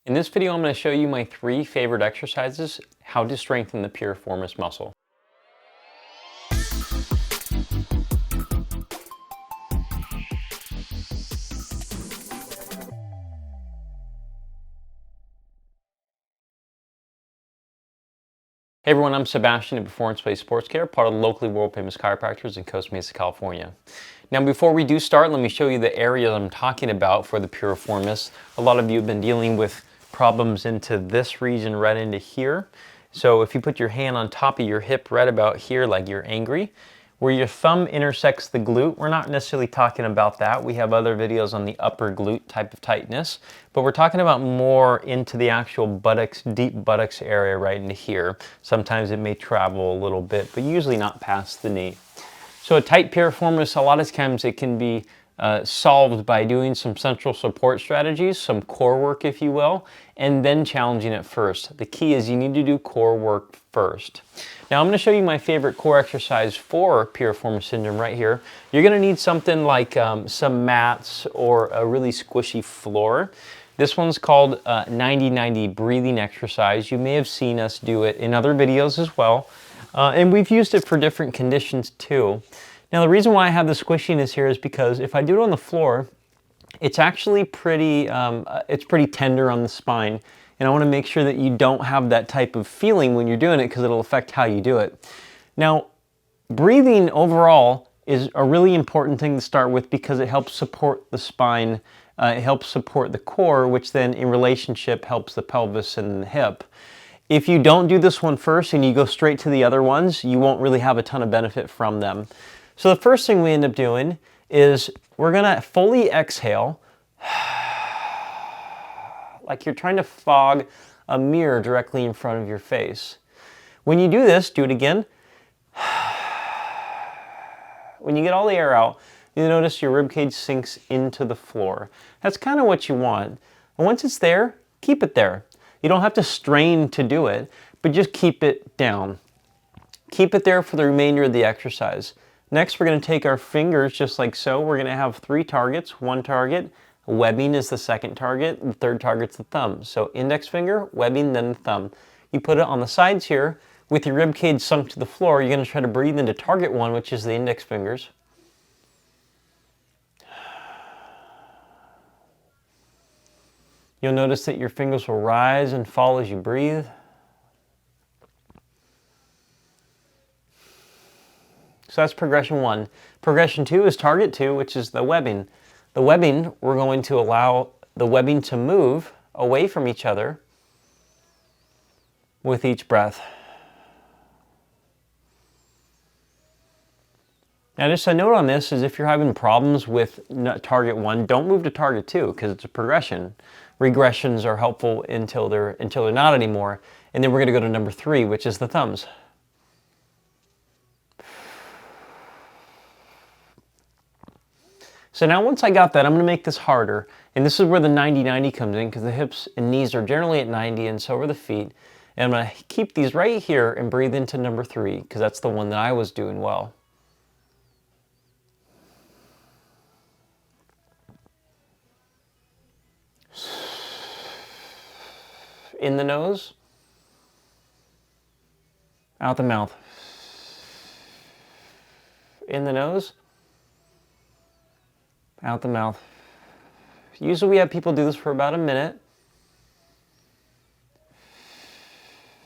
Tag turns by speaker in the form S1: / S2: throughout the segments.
S1: In this video, I'm going to show you my 3 favorite exercises, how to strengthen the piriformis muscle. Hey everyone, I'm Sebastian at Performance-Based Sports Care, part of the locally world-famous chiropractors in Costa Mesa, California. Now before we do start, let me show you the area I'm talking about for the piriformis. A lot of you have been dealing with problems into this region right into here. So if you put your hand on top of your hip right about here like you're angry, where your thumb intersects the glute, we're not necessarily talking about that. We have other videos on the upper glute type of tightness, but we're talking about more into the actual buttocks, deep buttocks area right into here. Sometimes it may travel a little bit, but usually not past the knee. So a tight piriformis, a lot of times it can be solved by doing some central support strategies, some core work if you will, and then challenging it first. The key is you need to do core work first. Now I'm going to show you my favorite core exercise for piriformis syndrome right here. You're going to need something like some mats or a really squishy floor. This one's called 90-90 breathing exercise. You may have seen us do it in other videos as well, and we've used it for different conditions too. Now the reason why I have the squishiness here is because if I do it on the floor, it's actually pretty tender on the spine, and I want to make sure that you don't have that type of feeling when you're doing it because it'll affect how you do it. Now, breathing overall is a really important thing to start with because it helps support the spine, it helps support the core, which then in relationship helps the pelvis and the hip. If you don't do this one first and you go straight to the other ones, you won't really have a ton of benefit from them. So the first thing we end up doing is we're gonna fully exhale like you're trying to fog a mirror directly in front of your face. When you do this, do it again. When you get all the air out, you'll notice your ribcage sinks into the floor. That's kind of what you want. And once it's there, keep it there. You don't have to strain to do it, but just keep it down. Keep it there for the remainder of the exercise. Next, we're going to take our fingers just like so. We're going to have 3 targets. One target, webbing is the second target, the third target's the thumb. So index finger, webbing, then the thumb. You put it on the sides here. With your rib cage sunk to the floor, you're going to try to breathe into target 1, which is the index fingers. You'll notice that your fingers will rise and fall as you breathe. So that's progression 1. Progression 2 is target 2, which is the webbing. The webbing, we're going to allow the webbing to move away from each other with each breath. Now just a note on this is if you're having problems with target 1, don't move to target 2 because it's a progression. Regressions are helpful until they're not anymore. And then we're going to go to number 3, which is the thumbs. So now once I got that, I'm going to make this harder. And this is where the 90-90 comes in because the hips and knees are generally at 90 and so are the feet. And I'm going to keep these right here and breathe into number 3 because that's the one that I was doing well. In the nose, out the mouth. In the nose, out the mouth. Usually we have people do this for about a minute.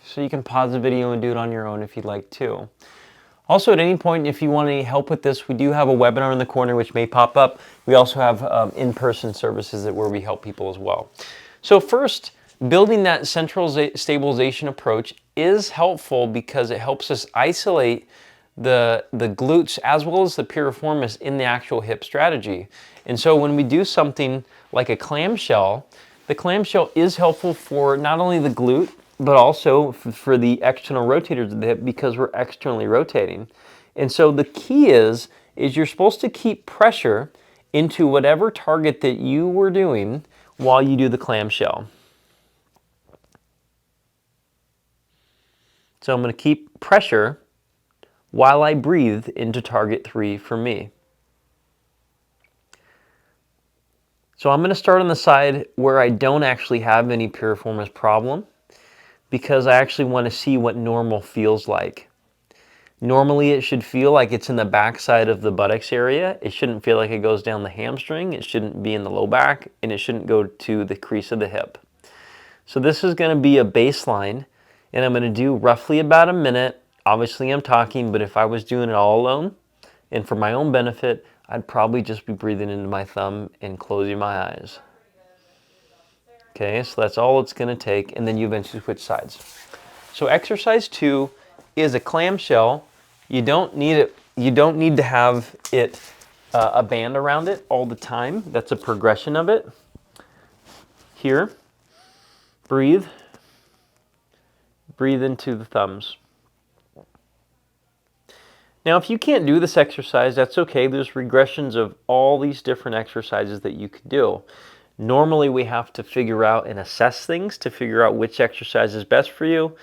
S1: So you can pause the video and do it on your own if you'd like to. Also at any point, if you want any help with this, we do have a webinar in the corner which may pop up. We also have in-person services where we help people as well. So first, building that central stabilization approach is helpful because it helps us isolate the glutes as well as the piriformis in the actual hip strategy. And so when we do something like a clamshell, the clamshell is helpful for not only the glute, but also for the external rotators of the hip because we're externally rotating. And so the key is you're supposed to keep pressure into whatever target that you were doing while you do the clamshell. So I'm going to keep pressure while I breathe into target 3 for me. So I'm going to start on the side where I don't actually have any piriformis problem, because I actually want to see what normal feels like. Normally it should feel like it's in the backside of the buttocks area. It shouldn't feel like it goes down the hamstring. It shouldn't be in the low back, and it shouldn't go to the crease of the hip. So this is going to be a baseline, and I'm going to do roughly about a minute. Obviously I'm talking, but if I was doing it all alone and for my own benefit, I'd probably just be breathing into my thumb and closing my eyes. Okay, so that's all it's going to take, and then you eventually switch sides. So exercise 2 is a clamshell. You don't need it. You don't need to have it a band around it all the time. That's a progression of it. Here, breathe. Breathe into the thumbs. Now, if you can't do this exercise, that's okay. There's regressions of all these different exercises that you could do. Normally, we have to figure out and assess things to figure out which exercise is best for you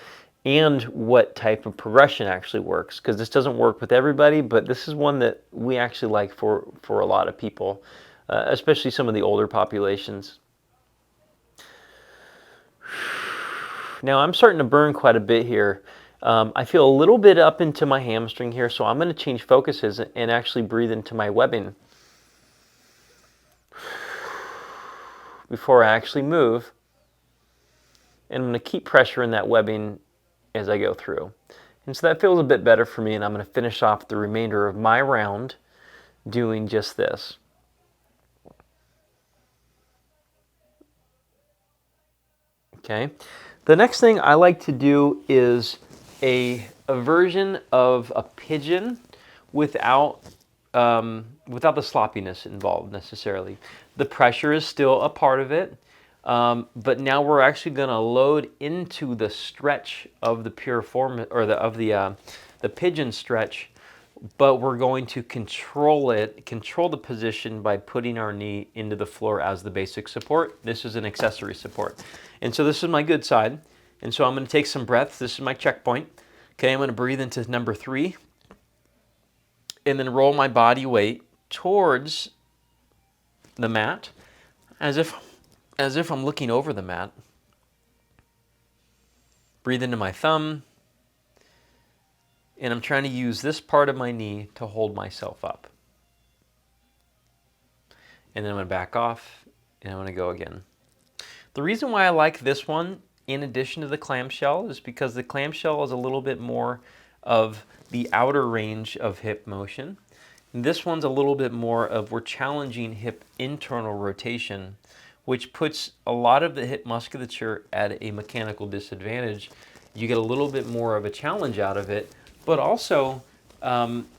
S1: and what type of progression actually works, because this doesn't work with everybody, but this is one that we actually like for a lot of people, especially some of the older populations. Now I'm starting to burn quite a bit here. I feel a little bit up into my hamstring here, so I'm going to change focuses and actually breathe into my webbing before I actually move. And I'm going to keep pressure in that webbing as I go through. And so that feels a bit better for me, and I'm going to finish off the remainder of my round doing just this. Okay. The next thing I like to do is a version of a pigeon without the sloppiness involved necessarily. The pressure is still a part of it. But now we're actually going to load into the stretch of the piriformis, or the pigeon stretch, but we're going to control the position by putting our knee into the floor as the basic support. This is an accessory support. And so this is my good side. And so I'm going to take some breaths. This is my checkpoint. Okay, I'm going to breathe into number 3 and then roll my body weight towards the mat as if I'm looking over the mat. Breathe into my thumb, and I'm trying to use this part of my knee to hold myself up. And then I'm going to back off, and I'm going to go again. The reason why I like this one, in addition to the clamshell, is because the clamshell is a little bit more of the outer range of hip motion. And this one's a little bit more of, we're challenging hip internal rotation, which puts a lot of the hip musculature at a mechanical disadvantage. You get a little bit more of a challenge out of it, but also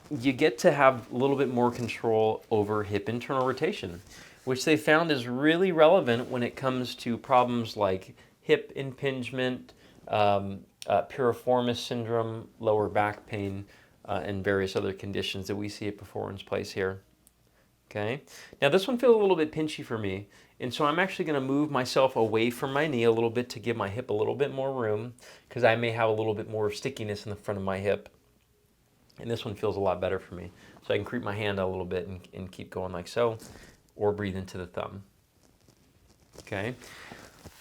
S1: you get to have a little bit more control over hip internal rotation, which they found is really relevant when it comes to problems like hip impingement, piriformis syndrome, lower back pain, and various other conditions that we see at Performance Place here. Okay. Now this one feels a little bit pinchy for me, and so I'm actually going to move myself away from my knee a little bit to give my hip a little bit more room, because I may have a little bit more stickiness in the front of my hip. And this one feels a lot better for me. So I can creep my hand out a little bit and keep going like so, or breathe into the thumb. Okay.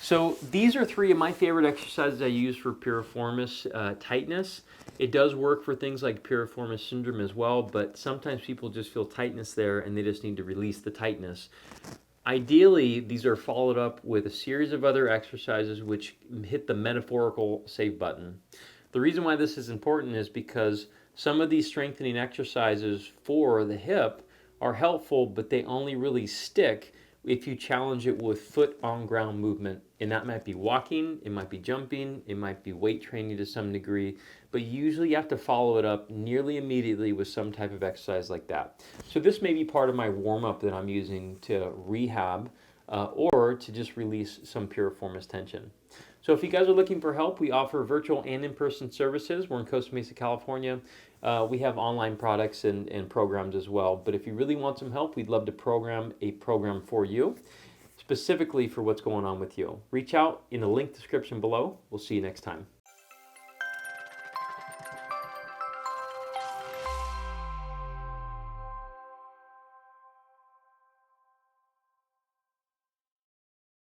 S1: So these are 3 of my favorite exercises I use for piriformis tightness. It does work for things like piriformis syndrome as well, but sometimes people just feel tightness there and they just need to release the tightness. Ideally, these are followed up with a series of other exercises which hit the metaphorical save button. The reason why this is important is because some of these strengthening exercises for the hip are helpful, but they only really stick if you challenge it with foot on ground movement. And that might be walking, it might be jumping, it might be weight training to some degree, but usually you have to follow it up nearly immediately with some type of exercise like that. So this may be part of my warm-up that I'm using to rehab or to just release some piriformis tension. So if you guys are looking for help, we offer virtual and in-person services. We're in Costa Mesa, California. We have online products and programs as well. But if you really want some help, we'd love to program a program for you, specifically for what's going on with you. Reach out in the link description below. We'll see you next time.